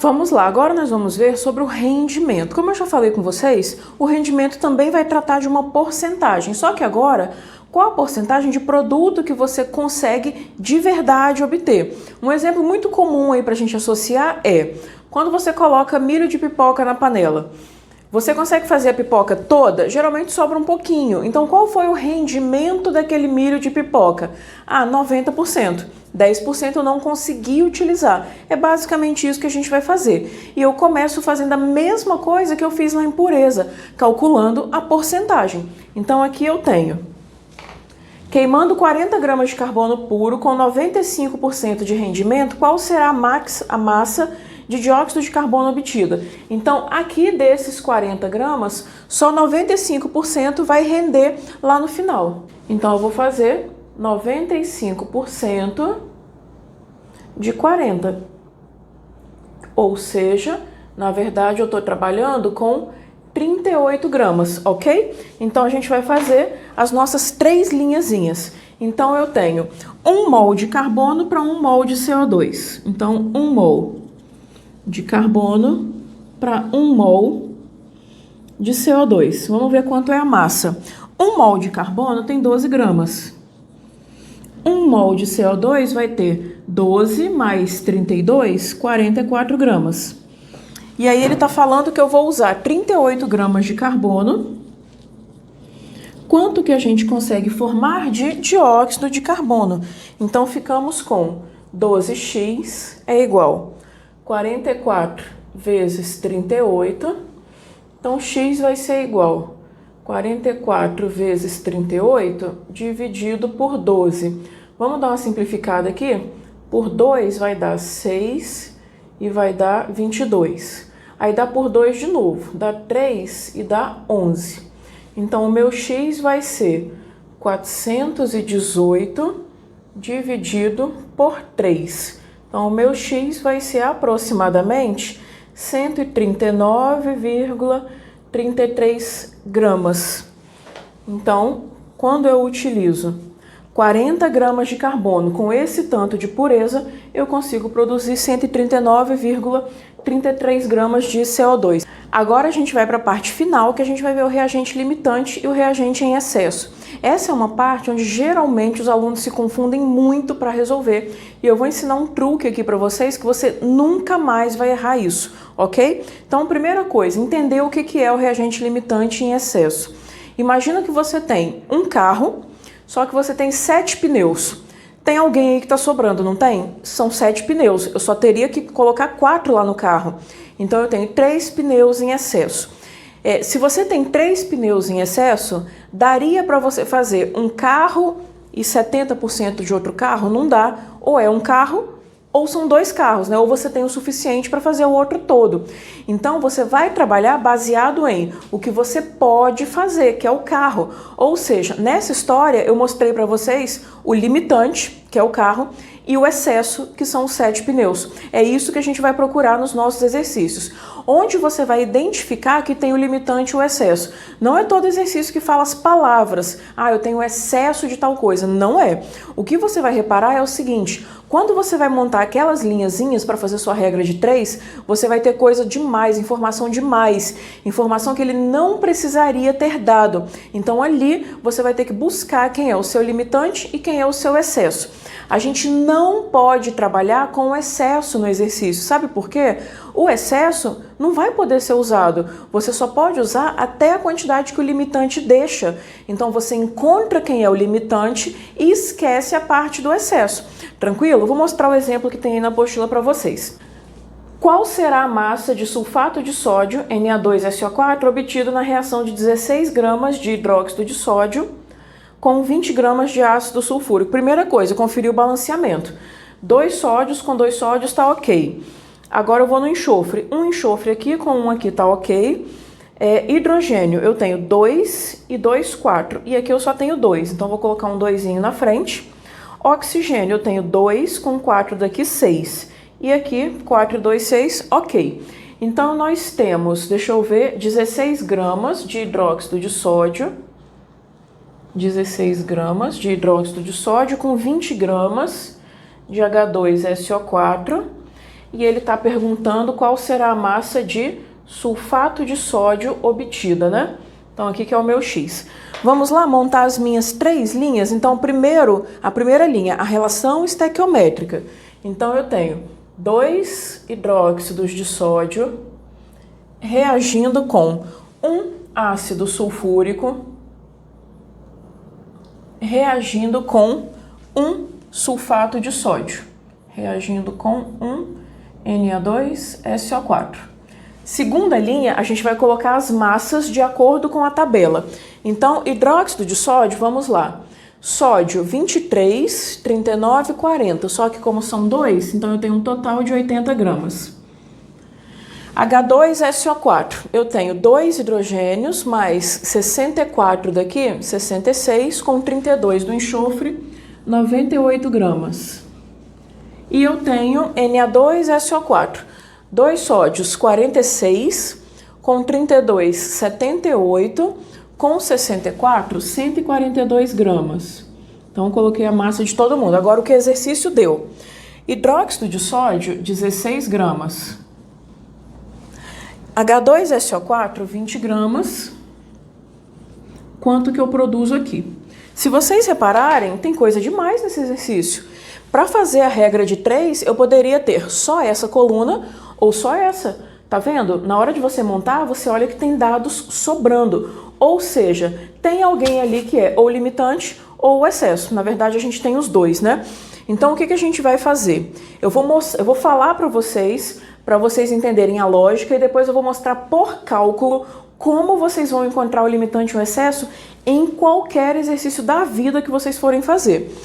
Vamos lá, agora nós vamos ver sobre o rendimento. Como eu já falei com vocês, o rendimento também vai tratar de uma porcentagem, só que agora, qual a porcentagem de produto que você consegue de verdade obter? Um exemplo muito comum aí para a gente associar é quando você coloca milho de pipoca na panela. Você consegue fazer a pipoca toda? Geralmente sobra um pouquinho. Então, qual foi o rendimento daquele milho de pipoca? 90%. 10% eu não consegui utilizar. É basicamente isso que a gente vai fazer. E eu começo fazendo a mesma coisa que eu fiz lá em pureza, calculando a porcentagem. Então, aqui eu tenho queimando 40 gramas de carbono puro com 95% de rendimento, qual será a massa de dióxido de carbono obtida? Então, aqui desses 40 gramas, só 95% vai render lá no final. Então, eu vou fazer 95% de 40. Ou seja, na verdade, eu estou trabalhando com 38 gramas, ok? Então, a gente vai fazer as nossas 3 linhazinhas. Então, eu tenho 1 mol de carbono para 1 mol de CO2. Então, 1 mol de carbono para 1 mol de CO2. Vamos ver quanto é a massa. 1 mol de carbono tem 12 gramas. 1 mol de CO2 vai ter 12 mais 32, 44 gramas. E aí ele está falando que eu vou usar 38 gramas de carbono. Quanto que a gente consegue formar de dióxido de carbono? Então, ficamos com 12x é igual 44 vezes 38. Então, x vai ser igual 44 vezes 38 dividido por 12. Vamos dar uma simplificada aqui? Por 2 vai dar 6 e vai dar 22. Aí dá por 2 de novo, dá 3 e dá 11. Então, o meu x vai ser 418 dividido por 3. Então, o meu x vai ser aproximadamente 139,33 gramas. Então, quando eu utilizo 40 gramas de carbono com esse tanto de pureza, eu consigo produzir 139,33 gramas de CO2. Agora a gente vai para a parte final, que a gente vai ver o reagente limitante e o reagente em excesso. Essa é uma parte onde geralmente os alunos se confundem muito para resolver, e eu vou ensinar um truque aqui para vocês que você nunca mais vai errar isso, ok? Então, primeira coisa, entender o que é o reagente limitante em excesso. Imagina que você tem um carro, só que você tem 7 pneus. Tem alguém aí que está sobrando, não tem? São 7 pneus. Eu só teria que colocar 4 lá no carro. Então, eu tenho 3 pneus em excesso. Se você tem 3 pneus em excesso, daria para você fazer um carro e 70% de outro carro? Não dá. Ou é um carro ou são 2 carros, né? Ou você tem o suficiente para fazer o outro todo. Então, você vai trabalhar baseado em o que você pode fazer, que é o carro. Ou seja, nessa história eu mostrei para vocês o limitante, que é o carro, e o excesso, que são os 7 pneus. É isso que a gente vai procurar nos nossos exercícios. Onde você vai identificar que tem o limitante e o excesso. Não é todo exercício que fala as palavras. Eu tenho excesso de tal coisa. Não é. O que você vai reparar é o seguinte: quando você vai montar aquelas linhazinhas para fazer sua regra de 3, você vai ter coisa demais, informação demais, informação que ele não precisaria ter dado. Então ali você vai ter que buscar quem é o seu limitante e quem é o seu excesso. A gente não pode trabalhar com o excesso no exercício. Sabe por quê? O excesso não vai poder ser usado. Você só pode usar até a quantidade que o limitante deixa. Então você encontra quem é o limitante e esquece a parte do excesso. Tranquilo? Vou mostrar o exemplo que tem aí na apostila para vocês. Qual será a massa de sulfato de sódio, Na2SO4, obtido na reação de 16 gramas de hidróxido de sódio com 20 gramas de ácido sulfúrico? Primeira coisa, conferir o balanceamento. 2 sódios com 2 sódios está ok. Agora eu vou no enxofre. Um enxofre aqui com um aqui está ok. Hidrogênio, eu tenho 2 e 2, 4. E aqui eu só tenho 2, então vou colocar um 2zinho na frente. Oxigênio, eu tenho 2 com 4 daqui, 6. E aqui, 4 e 2, 6, ok. Então nós temos, deixa eu ver, 16 gramas de hidróxido de sódio. 16 gramas de hidróxido de sódio com 20 gramas de H2SO4. e ele está perguntando qual será a massa de sulfato de sódio obtida, né? Então aqui que é o meu X. Vamos lá montar as minhas 3 linhas? Então primeiro, a primeira linha, a relação estequiométrica. Então eu tenho 2 hidróxidos de sódio reagindo com um ácido sulfúrico reagindo com um sulfato de sódio, reagindo com um Na2SO4. Segunda linha, a gente vai colocar as massas de acordo com a tabela. Então, hidróxido de sódio, vamos lá. Sódio 23, 39, 40, só que como são 2, então eu tenho um total de 80 gramas. H2SO4, eu tenho 2 hidrogênios mais 64 daqui, 66, com 32 do enxofre, 98 gramas. E eu tenho Na2SO4, 2 sódios, 46, com 32, 78, com 64, 142 gramas. Então, coloquei a massa de todo mundo. Agora, o que o exercício deu? Hidróxido de sódio, 16 gramas. H2SO4, 20 gramas. Quanto que eu produzo aqui? Se vocês repararem, tem coisa demais nesse exercício. Para fazer a regra de 3, eu poderia ter só essa coluna ou só essa. Tá vendo? Na hora de você montar, você olha que tem dados sobrando. Ou seja, tem alguém ali que é ou limitante ou o excesso. Na verdade, a gente tem os dois, né? Então, o que a gente vai fazer? Eu vou falar para vocês entenderem a lógica, e depois eu vou mostrar por cálculo como vocês vão encontrar o limitante e o excesso em qualquer exercício da vida que vocês forem fazer.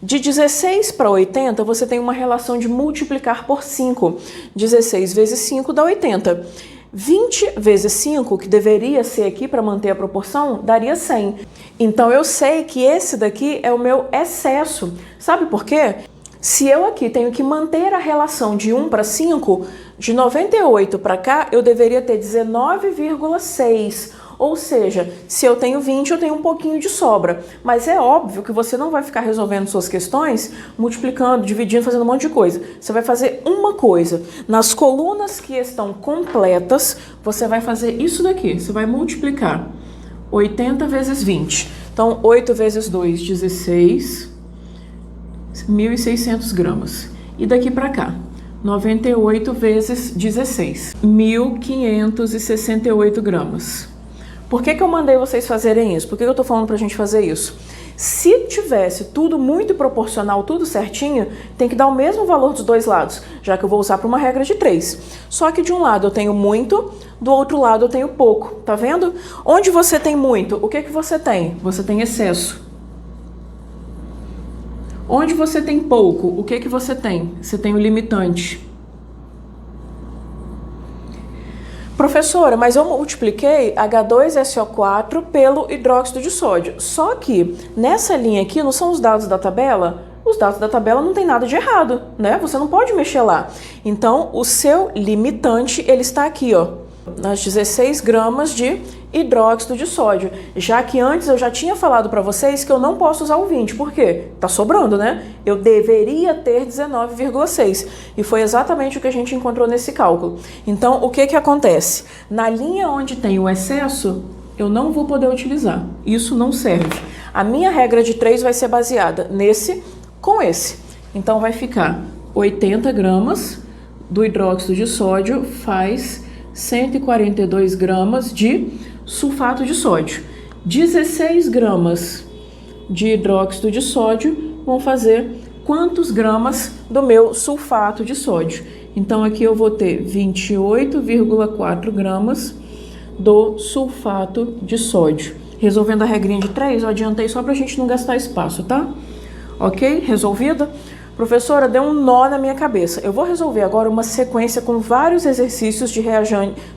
De 16 para 80, você tem uma relação de multiplicar por 5. 16 vezes 5 dá 80. 20 vezes 5, que deveria ser aqui para manter a proporção, daria 100. Então eu sei que esse daqui é o meu excesso. Sabe por quê? Se eu aqui tenho que manter a relação de 1 para 5, de 98 para cá, eu deveria ter 19,6. Ou seja, se eu tenho 20, eu tenho um pouquinho de sobra. Mas é óbvio que você não vai ficar resolvendo suas questões, multiplicando, dividindo, fazendo um monte de coisa. Você vai fazer uma coisa. Nas colunas que estão completas, você vai fazer isso daqui. Você vai multiplicar 80 vezes 20. Então, 8 vezes 2, 16, 1.600 gramas. E daqui para cá, 98 vezes 16, 1.568 gramas. Por que eu mandei vocês fazerem isso? Por que eu tô falando pra gente fazer isso? Se tivesse tudo muito proporcional, tudo certinho, tem que dar o mesmo valor dos dois lados, já que eu vou usar para uma regra de 3. Só que de um lado eu tenho muito, do outro lado eu tenho pouco, tá vendo? Onde você tem muito, o que você tem? Você tem excesso. Onde você tem pouco, o que você tem? Você tem o limitante. Professora, mas eu multipliquei H2SO4 pelo hidróxido de sódio. Só que nessa linha aqui não são os dados da tabela? Os dados da tabela não tem nada de errado, né? Você não pode mexer lá. Então, o seu limitante, ele está aqui, ó, nas 16 gramas de hidróxido de sódio. Já que antes eu já tinha falado para vocês que eu não posso usar o 20. Por quê? Tá sobrando, né? Eu deveria ter 19,6. E foi exatamente o que a gente encontrou nesse cálculo. Então, o que acontece? Na linha onde tem o excesso, eu não vou poder utilizar. Isso não serve. A minha regra de 3 vai ser baseada nesse com esse. Então, vai ficar 80 gramas do hidróxido de sódio faz 142 gramas de sulfato de sódio. 16 gramas de hidróxido de sódio vão fazer quantos gramas do meu sulfato de sódio? Então aqui eu vou ter 28,4 gramas do sulfato de sódio. Resolvendo a regrinha de 3, eu adiantei só para a gente não gastar espaço, tá? Ok? Resolvida? Professora, deu um nó na minha cabeça. Eu vou resolver agora uma sequência com vários exercícios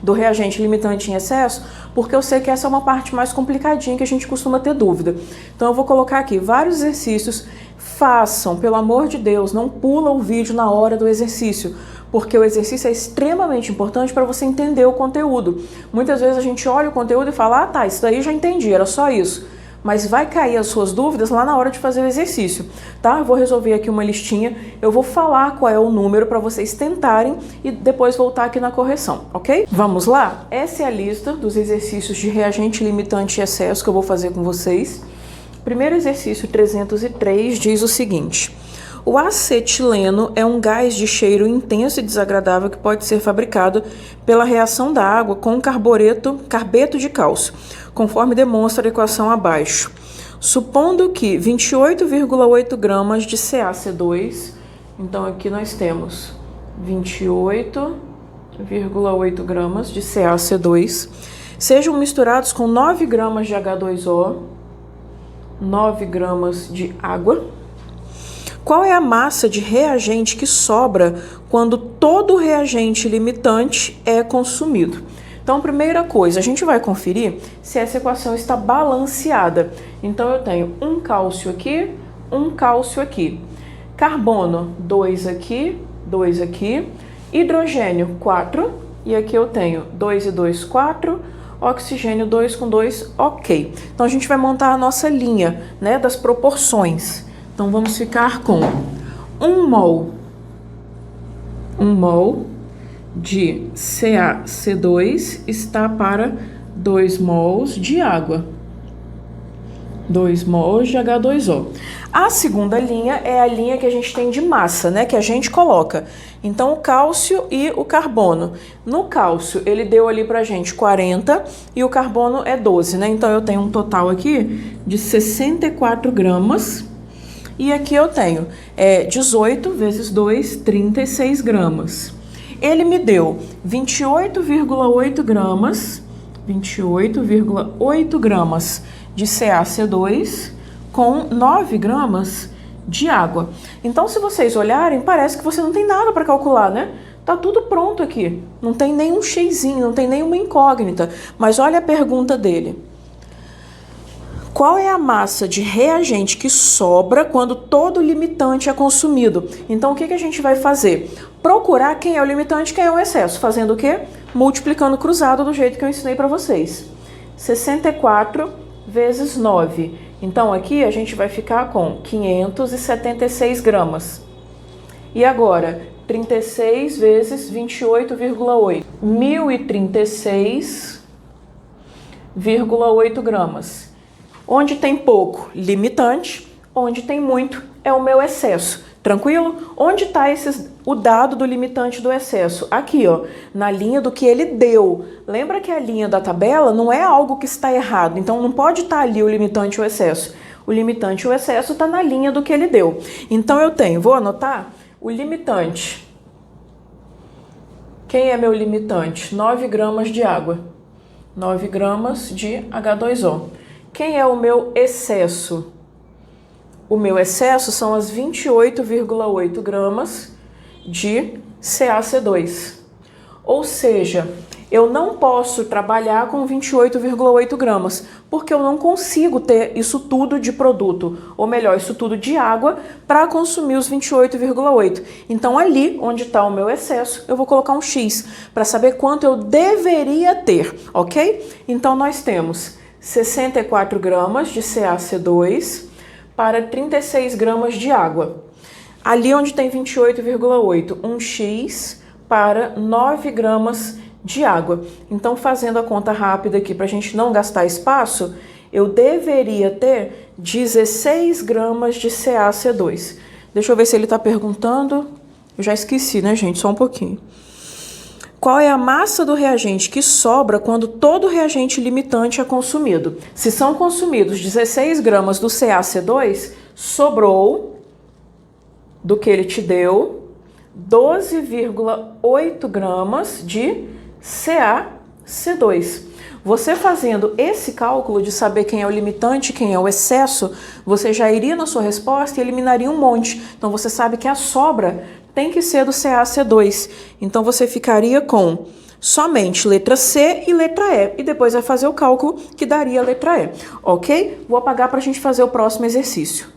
do reagente limitante em excesso, porque eu sei que essa é uma parte mais complicadinha que a gente costuma ter dúvida. Então eu vou colocar aqui vários exercícios. Façam, pelo amor de Deus, não pula o vídeo na hora do exercício, porque o exercício é extremamente importante para você entender o conteúdo. Muitas vezes a gente olha o conteúdo e fala, ah tá, isso daí já entendi, era só isso. mas vai cair as suas dúvidas lá na hora de fazer o exercício, tá? Eu vou resolver aqui uma listinha, eu vou falar qual é o número para vocês tentarem e depois voltar aqui na correção, ok? Vamos lá? Essa é a lista dos exercícios de reagente, limitante e excesso que eu vou fazer com vocês. Primeiro exercício 303 diz o seguinte: o acetileno é um gás de cheiro intenso e desagradável que pode ser fabricado pela reação da água com carbeto de cálcio, conforme demonstra a equação abaixo. Supondo que 28,8 gramas de CaC2, então aqui nós temos 28,8 gramas de CaC2, sejam misturados com 9 gramas de H2O, 9 gramas de água. Qual é a massa de reagente que sobra quando todo o reagente limitante é consumido? Então, primeira coisa, a gente vai conferir se essa equação está balanceada. Então, eu tenho um cálcio aqui, um cálcio aqui. Carbono, 2 aqui, 2 aqui. Hidrogênio, 4. E aqui eu tenho 2 e 2, 4. Oxigênio, 2 com 2, ok. Então, a gente vai montar a nossa linha, né, das proporções. Então, vamos ficar com 1 mol de CaC2 está para 2 mols de água. 2 mols de H2O. A segunda linha é a linha que a gente tem de massa, né? Que a gente coloca. Então, o cálcio e o carbono. No cálcio, ele deu ali pra gente 40 e o carbono é 12, né? Então, eu tenho um total aqui de 64 gramas. E aqui eu tenho 18 vezes 2, 36 gramas. Ele me deu 28,8 gramas, 28,8 gramas de CaC2 com 9 gramas de água. Então, se vocês olharem, parece que você não tem nada para calcular, né? Tá tudo pronto aqui. Não tem nenhum xizinho, não tem nenhuma incógnita. Mas olha a pergunta dele. Qual é a massa de reagente que sobra quando todo limitante é consumido? Então, o que a gente vai fazer? Procurar quem é o limitante e quem é o excesso. Fazendo o quê? Multiplicando cruzado do jeito que eu ensinei para vocês. 64 vezes 9. Então, aqui a gente vai ficar com 576 gramas. E agora, 36 vezes 28,8. 1036,8 gramas. Onde tem pouco, limitante. Onde tem muito, é o meu excesso. Tranquilo? Onde está o dado do limitante do excesso? Aqui, ó, na linha do que ele deu. Lembra que a linha da tabela não é algo que está errado. Então, não pode estar ali o limitante e o excesso. O limitante e o excesso está na linha do que ele deu. Então, eu tenho, vou anotar, o limitante. Quem é meu limitante? 9 gramas de água. 9 gramas de H2O. Quem é o meu excesso? O meu excesso são as 28,8 gramas de CaC2. Ou seja, eu não posso trabalhar com 28,8 gramas, porque eu não consigo ter isso tudo de produto, ou melhor, isso tudo de água, para consumir os 28,8. Então, ali onde está o meu excesso, eu vou colocar um X, para saber quanto eu deveria ter, ok? Então, nós temos 64 gramas de CaC2 para 36 gramas de água. Ali onde tem 28,8, um X para 9 gramas de água. Então, fazendo a conta rápida aqui para a gente não gastar espaço, eu deveria ter 16 gramas de CaC2. Deixa eu ver se ele está perguntando. Eu já esqueci, né, gente? Só um pouquinho. Qual é a massa do reagente que sobra quando todo reagente limitante é consumido? Se são consumidos 16 gramas do CaC2, sobrou do que ele te deu 12,8 gramas de CaC2. Você fazendo esse cálculo de saber quem é o limitante e quem é o excesso, você já iria na sua resposta e eliminaria um monte. Então, você sabe que a sobra tem que ser do CaC2. Então, você ficaria com somente letra C e letra E. E depois vai fazer o cálculo que daria a letra E, ok? Vou apagar para a gente fazer o próximo exercício.